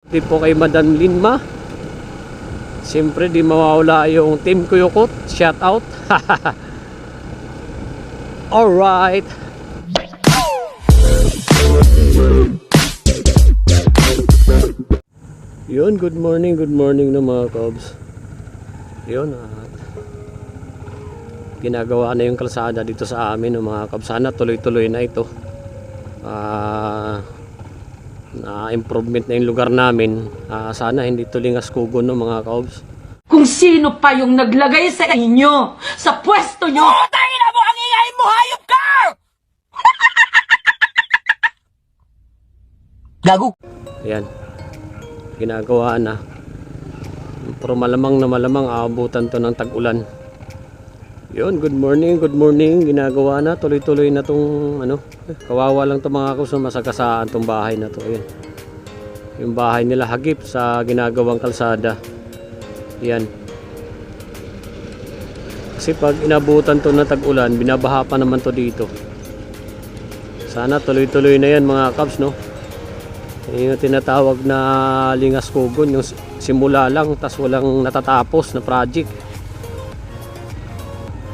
Di po kay Madam Linma. Siyempre di mawawala yung Team Kuyukot. Shout out. Alright. Yun, good morning na mga Cubs. Yun, ginagawa na yung kalsada dito sa amin ng mga Cubs. Sana tuloy-tuloy na ito. Na improvement na yung lugar namin. Sana hindi tulingas kugon ng mga Cubs. Kung sino pa yung naglagay sa inyo sa pwesto nyo. Putay na mo ang ingay mo, hayop ka! Gago. Ayan, ginagawa na. Pero malamang aabutan to ng tag-ulan. Yun, good morning. Ginagawa na, tuloy-tuloy na tong kawawa lang to mga Cubs, masagasaan tong bahay na to. Ayan, yung bahay nila hagip sa ginagawang kalsada. Yan. Kasi pag inabutan to na tag-ulan, binabaha pa naman to dito. Sana tuloy-tuloy na yan mga Cubs, no? Yung tinatawag na lingas kugon, yung simula lang tas walang natatapos na project.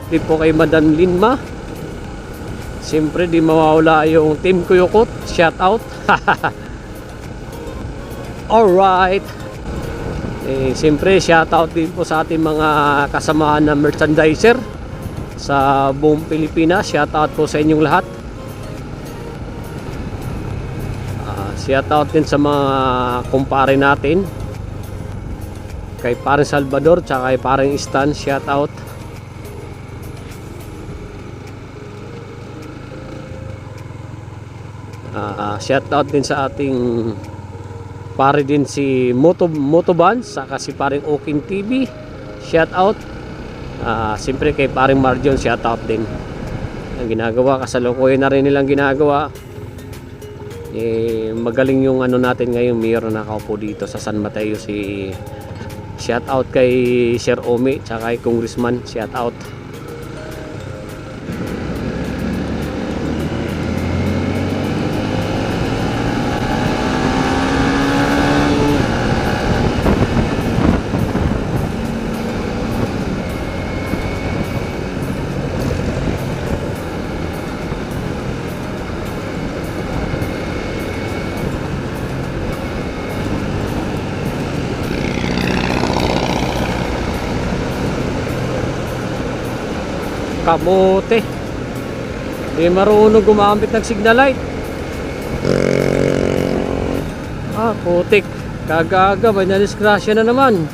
Di po kay Madam Linma. Siyempre di mawawala yung Team Kuyukot. Shout out. Alright. Siyempre shout out din po sa ating mga kasamahan na merchandiser sa buong Pilipinas. Shout out po sa inyong lahat. Shout out din sa mga kumpare natin, kay paring Salvador tsaka kay paring Stan. Shout out. Shout out din sa ating pare din si Motoban, saka si paring Oking TV. Shout out. Siyempre kay paring Marjon, shout out din. Ang ginagawa, kasalukuyan na rin nilang ginagawa. Magaling yung natin ngayon, mayor na nakaupo dito sa San Mateo, si shout out kay Sir Omi tsaka kay Congressman. Shout out. Kamote, di marunong gumamit ng signal light. Putik, kagaga, may nadisgrasya na naman.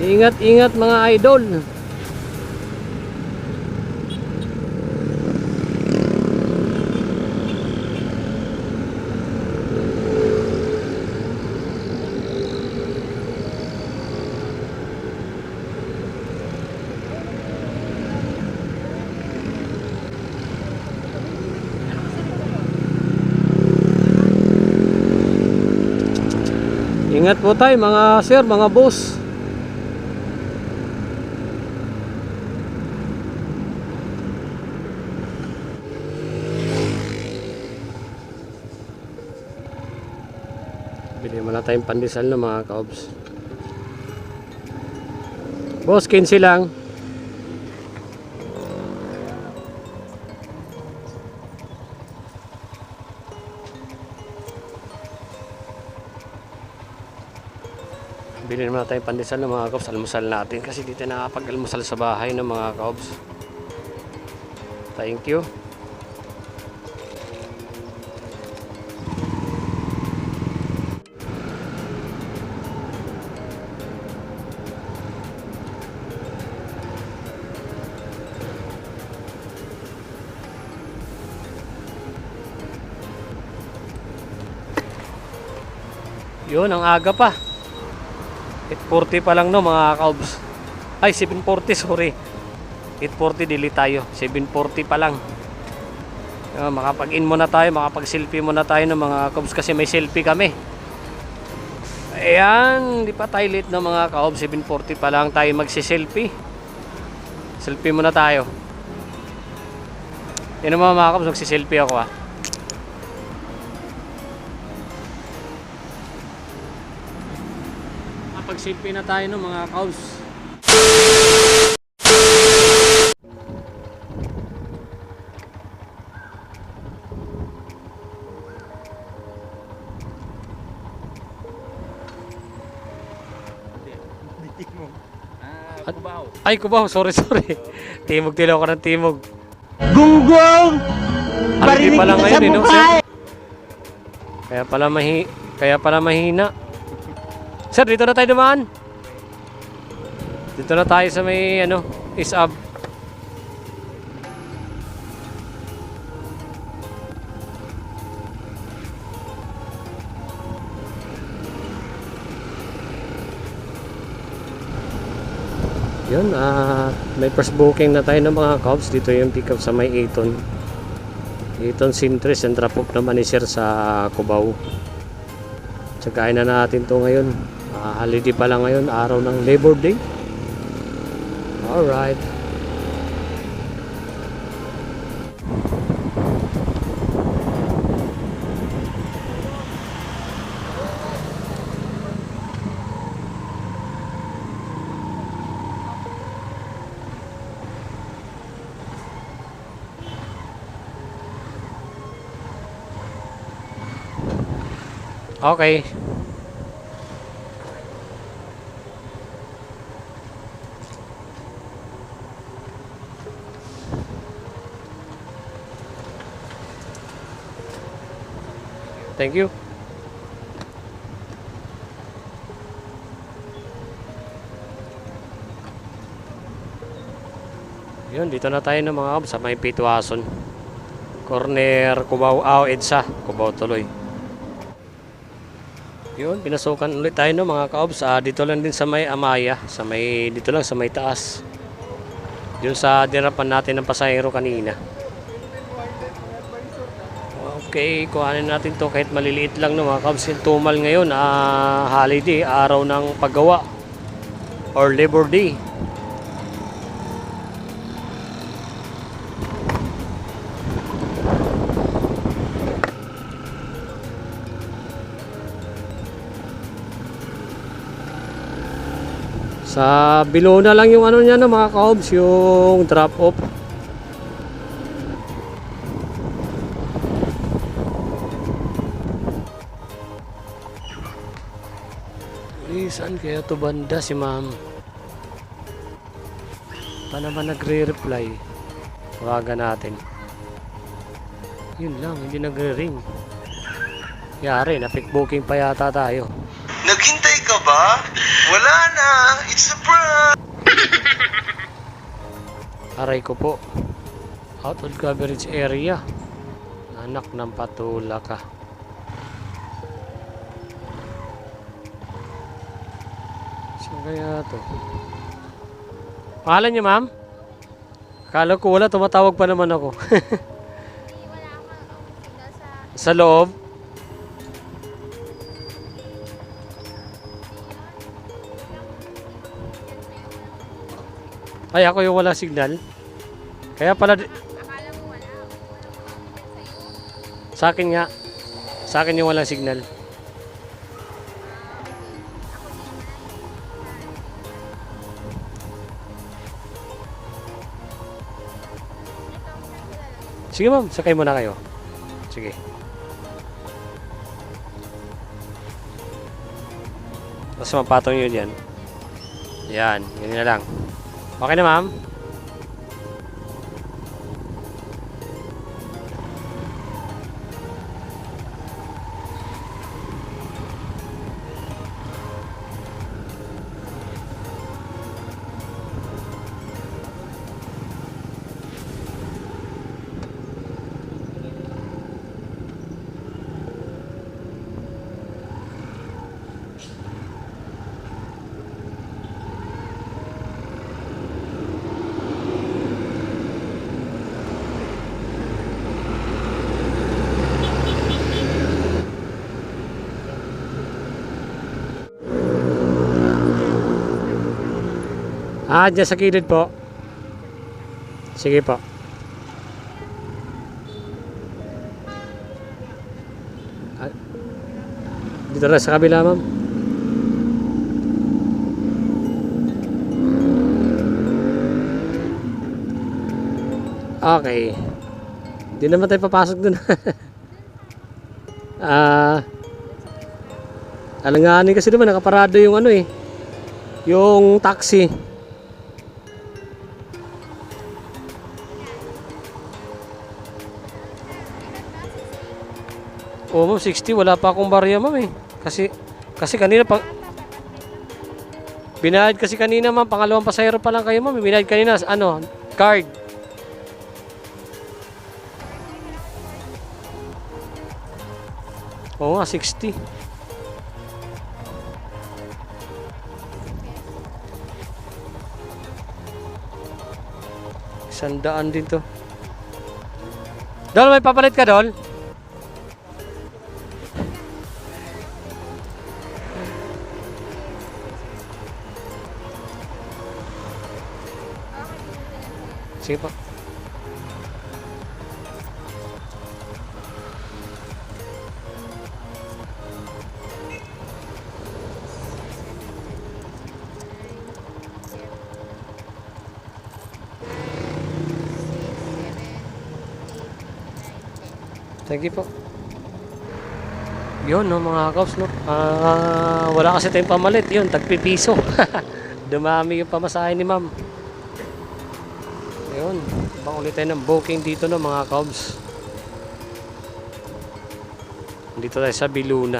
Ingat mga idol. Ingat po tayo mga sir, mga boss. Bili mo na tayong pandesal na mga Cubs. Boss, 15 lang. Bilhin naman tayong pandesal ng mga Cubs. Almusal natin kasi dito nakapag-almusal sa bahay ng mga Cubs. Thank you. Yun, ang aga pa. 8:40 pa lang, no mga Cubs. Ay, 7:40, sorry. 8:40 dili tayo. 7:40 pa lang. Makapag-in muna tayo, makapag-selfie muna tayo ng mga Cubs kasi may selfie kami. Ayan, di pa tayo late ng mga Cubs. 7:40 pa lang tayo magsi-selfie. Selfie muna tayo. Yan mga Cubs, magsi-selfie ako . Nakapag-selfie na tayo no mga kaus. Cubao. Ay, Cubao, sorry. Timog tilo ko ng timog. Gunggong! Hindi Barinig pala kita ngayon sa eh, no, mukha sir? Kaya pala mahina. Sir, dito na tayo dumaan. Dito na tayo sa may isab. Yun, may first booking na tayo ng mga Cubs. Dito yung pick up sa may Eton Sintres and drop off naman ni Sir sa Cubao. Tsagain na natin to ngayon. Holiday pa lang ngayon, araw ng Labor Day. Alright. Okay. Thank you. Yun, dito na tayo ng mga Cubs sa may Pitwason. Corner, Cubao, EDSA, Cubao tuloy. Yun, pinasukan ulit tayo ng mga Cubs. Dito lang din sa may Amaya, dito lang sa may taas. Yun sa dirapan natin ng pasahero kanina. Okay, kuhanin natin to kahit maliliit lang no mga Cubs. Yung tumal ngayon, holiday, araw ng paggawa or Labor Day. Sa below na lang yung niya no mga Cubs, yung drop off. Saan kaya to banda si ma'am? Pa naman nagre-reply. Tawagan natin. Yun lang, hindi nagre-ring. Yari, na-pick booking pa yata tayo. Naghintay ka ba? Wala na! It's a prank! Aray ko po. Out of coverage area. Anak ng patula ka. Saan kaya to? Pangalan niyo ma'am? Akala ko wala, tumatawag pa naman ako. Sa loob? Ay, ako yung wala signal. Kaya pala... Akala mo wala. Sa akin nga. Sa akin yung walang signal. Sige ma'am, sakay muna kayo. Sige. Tapos mapatong nyo dyan. Yan, ganyan na lang. Okay na ma'am? Dyan sa kilid po. Sige po. Dito na sa kabila, ma'am. Okay. Hindi naman tayo papasok dun. Alanganin kasi naman nakaparado yung ano eh. Yung taxi. Oo, ma'am, 60. Wala pa akong barya, ma'am eh. Kasi kanina pang... Binayad kasi kanina, ma'am. Pangalawang pasahero pa lang kayo, ma'am. Binayad kanina, ano, card. Oo nga, 60. Sandaan din to. Dol, may papalit ka, Dol? Sige po. Thank you po. Yun no mga kaps no. Wala kasi tayong pamalit. Yun, tagpipiso. Dumami yung pamasahe ni ma'am. Ayun, bang ulit tayo ng booking dito no mga kaps. Dito tayo sa Biluna.